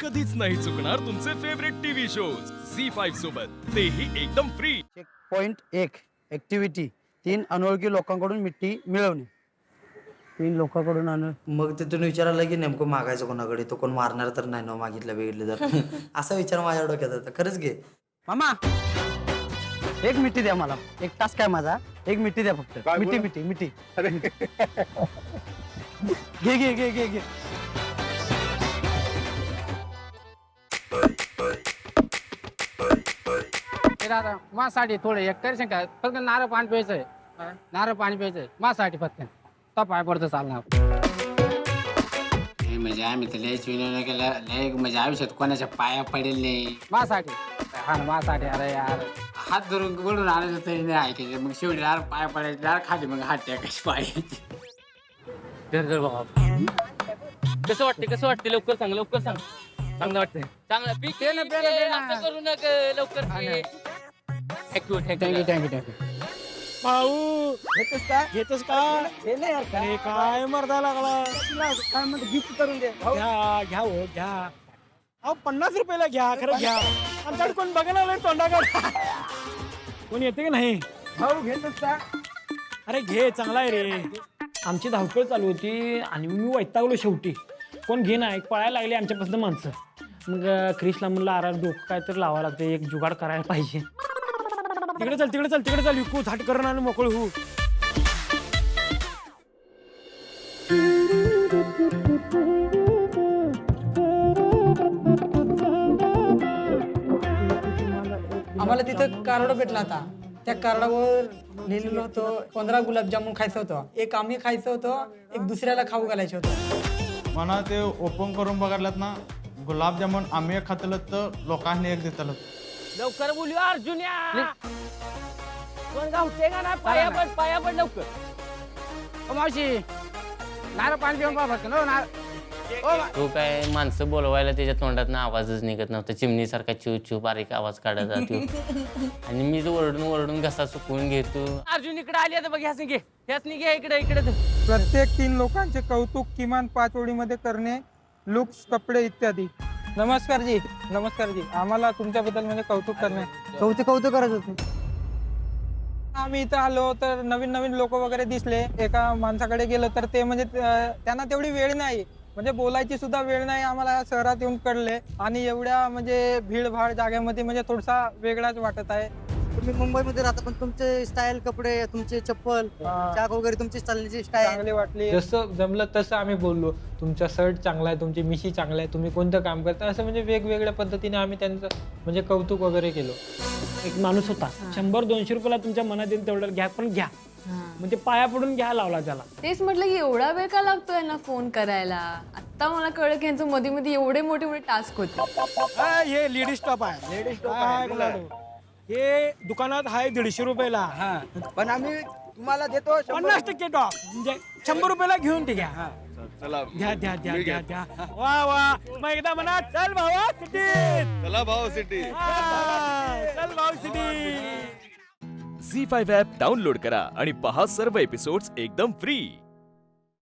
कधीच नाही चुकणार तुमचे फेवरेट टीव्ही शोज झी5 सोबत, तेही एकदम फ्री. पॉइंट 1 ऍक्टिव्हिटी 3 अनोळखी लोकांकडून मिठी मिळवणे. 3 लोकांकडून मग तिथून विचारायला की नेमकं मागायचं कोणाकडे, तो कोण मारणार तर नाही ना मागितलं बिगितलं तर असा विचार माझ्या डोक्यात होता. खरंच घे मामा एक मिठी द्या मला. एक टास्क आहे माझा. एक मिठी द्या फक्त. मिठी मिठी मिठी घे घे घे घे घे. माझ्यासाठी थोडं एक तरी का फक्त नारळ पाणी प्यायचंय. नारळ पाणी प्यायचंय माझ्यासाठी फक्त. तो पाय पडतो चालणार. म्हणजे आम्ही तर लयच विनोद केला, लय म्हणजे आयुष्यात कोणाच्या पाया पडेल नाही. माझ्यासाठी हा ना माझ्यासाठी. अरे यार हात धरून बोलून आणायचं तरी नाही ऐकायचं. मग शेवटी यार पाया पडायचे, यार खाली मग हात टाकायचे पायाचे. धर बाबा. कसं वाटते लवकर सांग, लवकर सांग. चांगलं वाटतंय, चांगलं पीक असं करू नका लवकर. Thank you thank you. भाऊ घेतोस का? अरे काय मर्दा लागला. काय म्हणतो गिफ्ट करून दे. घ्या घ्या हो घ्या. अहो 50 रुपयाला घ्या. खरं घ्या. आमच्याकडे कोण बघायला आलंय तोंडाकडे. कोण येते की नाही? भाऊ घेतोस का? अरे घे, चांगला आहे रे. आमची धावपळ चालू होती आणि मी वैतागलो शेवटी. कोण घे नाही, पळायला लागले आमच्यापासून माणसं. मग क्रिसला म्हणलं आरार डोकं काय तर लावावं लागतं, एक जुगाड करायला पाहिजे. तिकडे चल तिकडे चल तिकडे चल. विकू थाट करून आणि मोकळ होऊ. आम्हाला तिथं कार्ड भेटला होता. त्या कार्डावर लिहिलेलं होतं 15 गुलाबजामुन खायचं होतं. एक आम्ही खायचं होतं, एक दुसऱ्याला खाऊ घालायचं होतं. म्हणा ते ओपन करून बघितलात ना, गुलाबजामुन आम्ही एक खातलं तर लोकांनी एक देतलं. लवकर बोलूया अर्जुन्या. कोण गावते का ना? पाया पड लवकर. मावशी नारळ पाणी पिऊन बाबा ना. तो काय माणसं बोलवायला त्याच्या तोंडात आवाजच निघत नव्हता. चिमणीसारखा चिव चिव बारीक आवाज काढायचा तो. आणि मीच ओरडून घसा सुकवून घेतो. अर्जुन इकडे आली आता बघ. ह्यासनी घे इकडे. प्रत्येक 3 लोकांचे कौतुक किमान 5 ओळीमध्ये करणे. लुक्स, कपडे इत्यादी. नमस्कार जी. नमस्कार जी. आम्हाला तुमच्याबद्दल म्हणजे कौतुक करणे. कौतुक करत होते. आम्ही इथं आलो तर नवीन नवीन लोक वगैरे दिसले. एका माणसाकडे गेलो तर ते म्हणजे त्यांना तेवढी वेळ नाही, म्हणजे बोलायची सुद्धा वेळ नाही. आम्हाला या शहरात येऊन कळले. आणि एवढ्या म्हणजे भीडभाड जागेमध्ये म्हणजे थोडासा वेगळाच वाटत आहे. तुम्ही मुंबईमध्ये राहता पण तुमचे स्टाईल, कपडे, तुमचे चप्पल, चाक वगैरे, तुमची चालण्याची स्टाईल चांगली वाटली. जसं जमलं तसं आम्ही बोललो. तुमचा शर्ट चांगला आहे, तुमची मिशी चांगला आहे, तुम्ही कोणतं काम करता, असं म्हणजे वेगवेगळ्या पद्धतीने आम्ही त्यांचं म्हणजे कौतुक वगैरे केलं. एक माणूस होता 100-200 रुपयाला तुमच्या मनात येईल तेवढं घ्या, पण घ्या म्हणजे पाया पडून घ्या लावला त्याला. तेच म्हटलं की एवढा वेळ का लागतोय ना फोन करायला. आता मला कळलं की यांचं मध्ये मध्ये एवढे मोठे टास्क होते. हे लेडीज टॉप आहे. लेडीज टॉप हे दुकानात आहे 150 रुपयाला. पण आम्ही तुम्हाला देतो 50% टॉप, म्हणजे 100 रुपयाला घेऊन ते घ्या. घ्या द्या द्या द्या द्या. वा वा. मग एकदा म्हणा चल भावा सिटी. चला भाऊ सिटी. चल भाऊ सिटी. झी5 ॲप डाउनलोड करा आणि पहा सर्व एपिसोड्स एकदम फ्री.